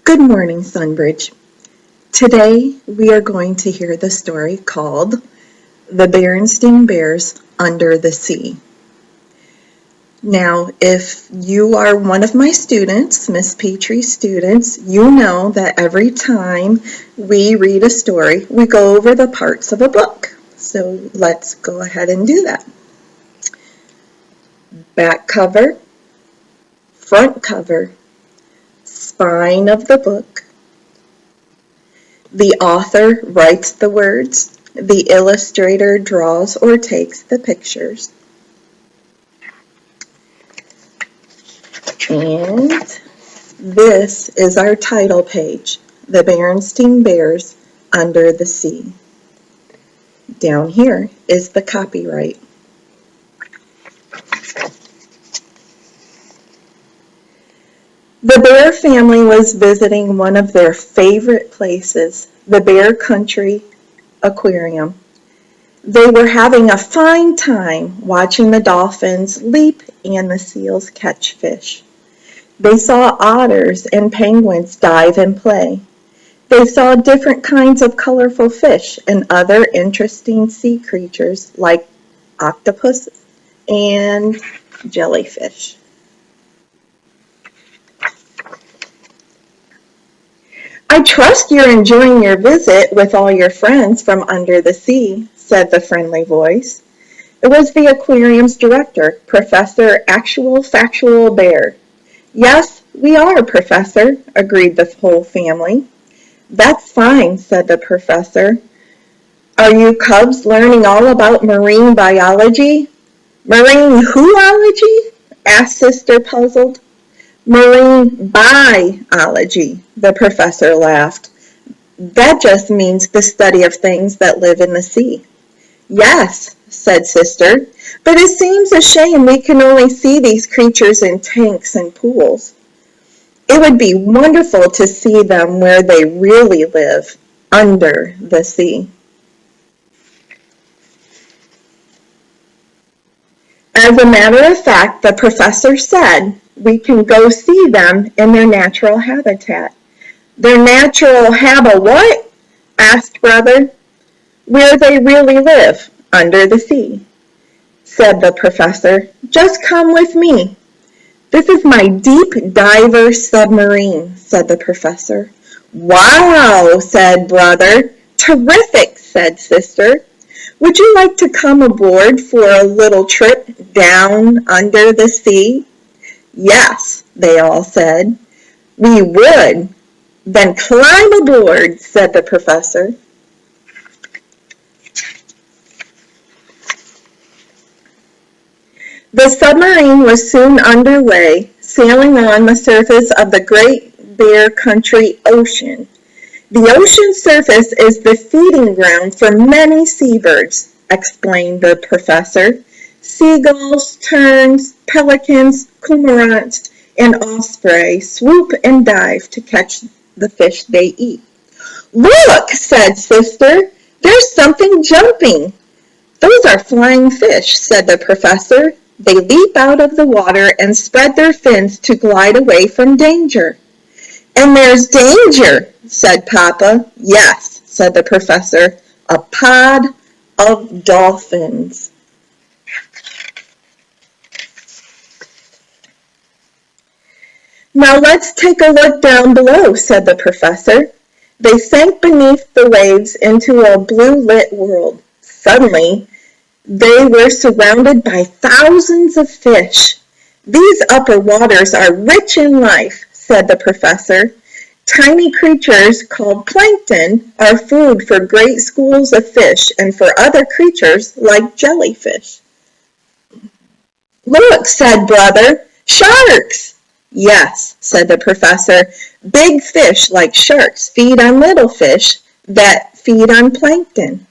Good morning, SunBridge. Today we are going to hear the story called The Berenstine Bears Under the Sea. Now, if you are one of my students, Miss Petree's students, you know that every time we read a story, we go over the parts of a book. So let's go ahead and do that. Back cover, front cover, spine of the book. The author writes the words. The illustrator draws or takes the pictures. And this is our title page, The Berenstine Bears Under the Sea. Down here is the copyright. The bear family was visiting one of their favorite places, the Bear Country Aquarium. They were having a fine time watching the dolphins leap and the seals catch fish. They saw otters and penguins dive and play. They saw different kinds of colorful fish and other interesting sea creatures like octopus and jellyfish. I trust you're enjoying your visit with all your friends from under the sea, said the friendly voice. It was the aquarium's director, Professor Actual Factual Bear. Yes, we are, Professor, agreed the whole family. That's fine, said the professor. Are you cubs learning all about marine biology? Marine whoology? Asked Sister, puzzled. Marine biology, the professor laughed. That just means the study of things that live in the sea. Yes, said Sister, but it seems a shame we can only see these creatures in tanks and pools. It would be wonderful to see them where they really live, under the sea. As a matter of fact, the professor said, we can go see them in their natural habitat. Their natural what? Asked Brother. Where they really live, under the sea, said the professor. Just come with me. This is my deep diver submarine, said the professor. Wow, said Brother. Terrific, said Sister. Would you like to come aboard for a little trip down under the sea? Yes, they all said. We would. Then climb aboard, said the professor. The submarine was soon underway, sailing on the surface of the Great Bear Country Ocean. The ocean surface is the feeding ground for many seabirds, explained the professor. Seagulls, terns, pelicans, cormorants, and ospreys swoop and dive to catch the fish they eat. Look, said Sister, there's something jumping. Those are flying fish, said the professor. They leap out of the water and spread their fins to glide away from danger. And there's danger, said Papa. Yes, said the professor. A pod of dolphins. Now let's take a look down below, said the professor. They sank beneath the waves into a blue-lit world. Suddenly, they were surrounded by thousands of fish. These upper waters are rich in life, said the professor. Tiny creatures called plankton are food for great schools of fish and for other creatures like jellyfish. Look, said Brother, sharks! Yes, said the professor. Big fish like sharks feed on little fish that feed on plankton.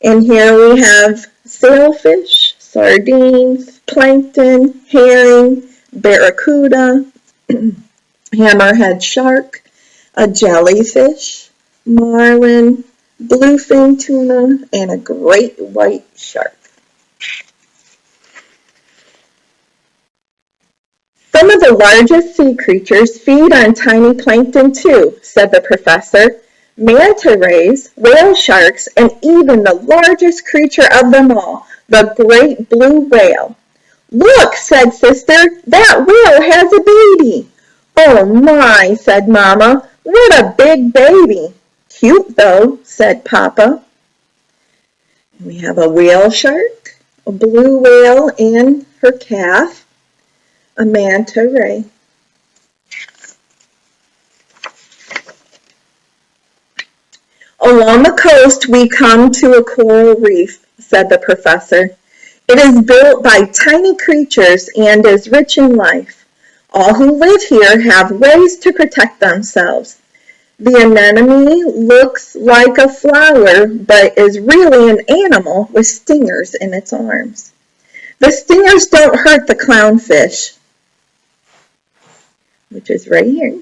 And here we have sailfish, sardines, plankton, herring, barracuda, hammerhead shark, a jellyfish, marlin, bluefin tuna, and a great white shark. Some of the largest sea creatures feed on tiny plankton too, said the professor. Manta rays, whale sharks, and even the largest creature of them all, the great blue whale. Look, said Sister, that whale has a baby. Oh my, said Mama, what a big baby. Cute though, said Papa. We have a whale shark, a blue whale and her calf, a manta ray. Along the coast we come to a coral reef, said the professor. It is built by tiny creatures and is rich in life. All who live here have ways to protect themselves. The anemone looks like a flower, but is really an animal with stingers in its arms. The stingers don't hurt the clownfish, which is right here.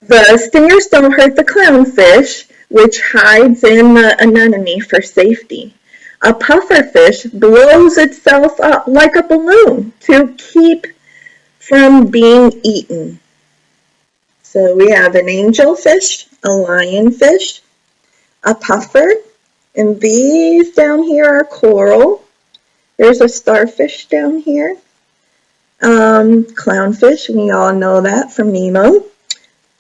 The stingers don't hurt the clownfish, which hides in the anemone for safety. A pufferfish blows itself up like a balloon to keep from being eaten. So we have an angelfish, a lionfish, a puffer, and these down here are coral. There's a starfish down here. Clownfish, we all know that from Nemo.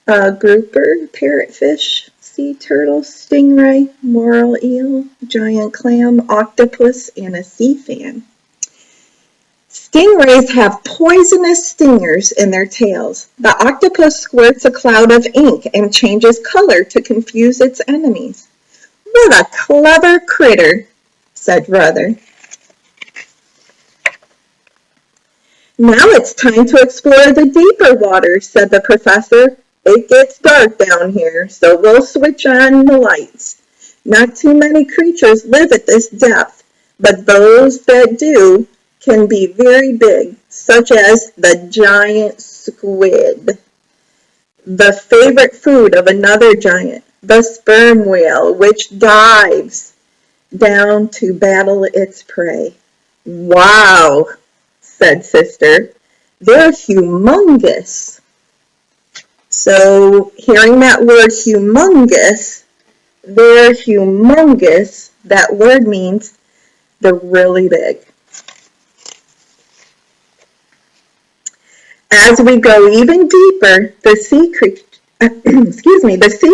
Grouper, parrotfish, sea turtle, stingray, moral eel, giant clam, octopus, and a sea fan. Stingrays have poisonous stingers in their tails. The octopus squirts a cloud of ink and changes color to confuse its enemies. What a clever critter, said Brother. Now it's time to explore the deeper waters, said the professor. It gets dark down here, so we'll switch on the lights. Not too many creatures live at this depth, but those that do can be very big, such as the giant squid, the favorite food of another giant, the sperm whale, which dives down to battle its prey. Wow, said Sister. They're humongous. So hearing that word humongous, they're humongous, that word means they're really big. As we go even deeper, the sea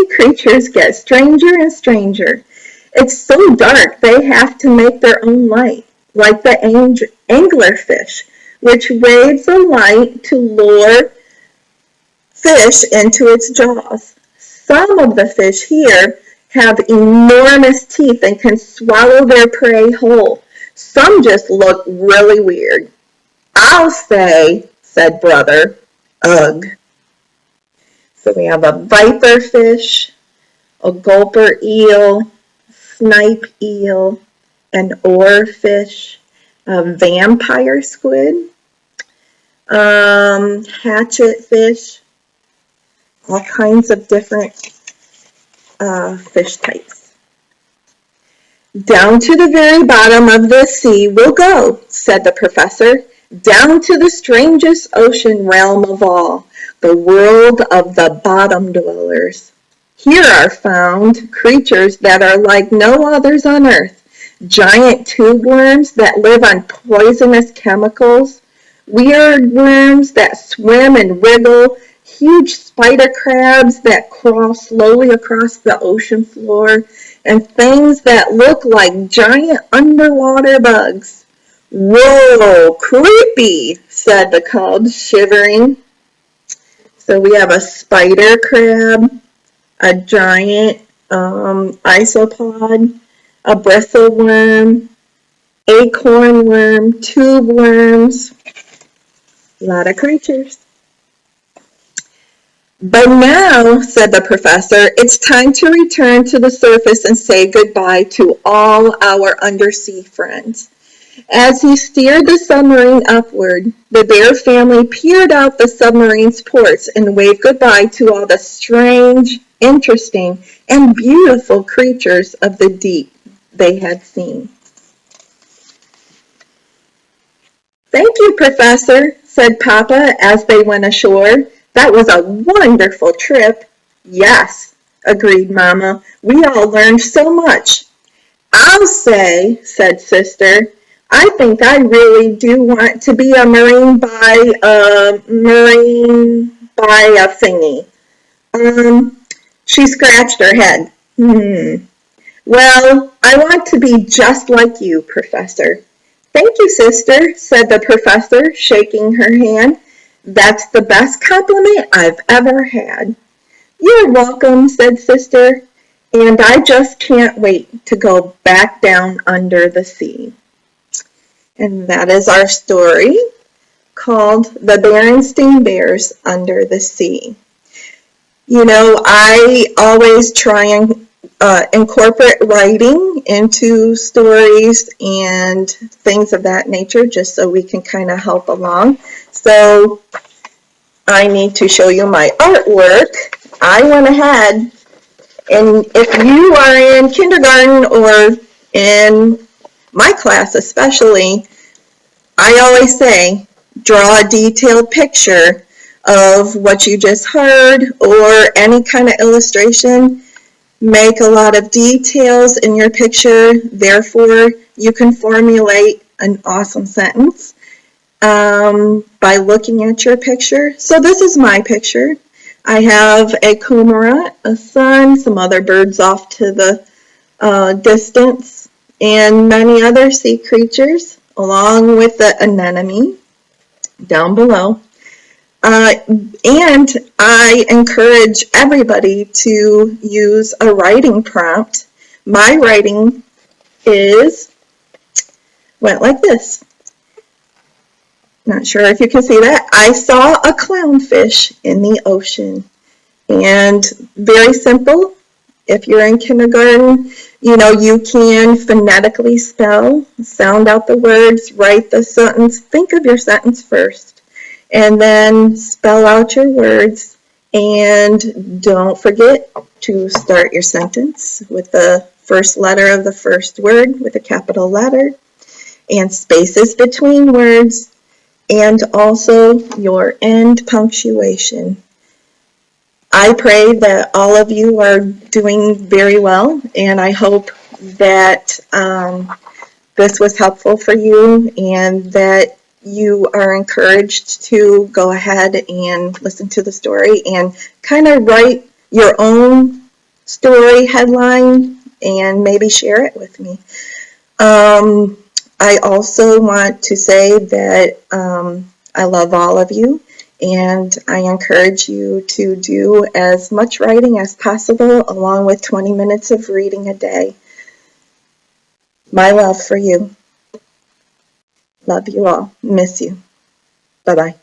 creatures get stranger and stranger. It's so dark they have to make their own light, like the anglerfish, which waves a light to lure fish into its jaws. Some of the fish here have enormous teeth and can swallow their prey whole. Some just look really weird. I'll say, said Brother, ugh. So we have a viperfish, a gulper eel, snipe eel, an oarfish, a vampire squid, hatchet fish, all kinds of different fish types. Down to the very bottom of the sea we'll go, said the professor, down to the strangest ocean realm of all, the world of the bottom dwellers. Here are found creatures that are like no others on earth, giant tube worms that live on poisonous chemicals, weird worms that swim and wriggle, huge spider crabs that crawl slowly across the ocean floor, and things that look like giant underwater bugs. Whoa, creepy, said the cubs, shivering. So we have a spider crab, a giant isopod, a bristle worm, acorn worm, tube worms, a lot of creatures. But now, said the professor, it's time to return to the surface and say goodbye to all our undersea friends. As he steered the submarine upward, the bear family peered out the submarine's ports and waved goodbye to all the strange, interesting, and beautiful creatures of the deep they had seen. Thank you, Professor, said Papa as they went ashore. That was a wonderful trip. Yes, agreed Mama. We all learned so much. I'll say, said Sister, I think I really do want to be a marine by a thingy. She scratched her head. Well, I want to be just like you, Professor. Thank you, Sister, said the Professor, shaking her hand. That's the best compliment I've ever had. You're welcome, said Sister, and I just can't wait to go back down under the sea. And that is our story called The Berenstine Bears Under the Sea. You know, I always try and incorporate writing into stories and things of that nature just so we can kind of help along. So I need to show you my artwork. I went ahead, and if you are in kindergarten or in my class especially, I always say, draw a detailed picture of what you just heard or any kind of illustration. Make a lot of details in your picture, therefore you can formulate an awesome sentence by looking at your picture. So this is my picture. I have a cormorant, a sun, some other birds off to the distance, and many other sea creatures, along with the anemone down below. And I encourage everybody to use a writing prompt. My writing went like this. Not sure if you can see that. I saw a clownfish in the ocean. And very simple. If you're in kindergarten, you know, you can phonetically spell, sound out the words, write the sentence. Think of your sentence first, and then spell out your words. And don't forget to start your sentence with the first letter of the first word with a capital letter, and spaces between words, and also your end punctuation. I pray that all of you are doing very well, and I hope that this was helpful for you and that you are encouraged to go ahead and listen to the story and kind of write your own story headline and maybe share it with me. I also want to say that I love all of you, and I encourage you to do as much writing as possible, along with 20 minutes of reading a day. My love for you. Love you all. Miss you. Bye-bye.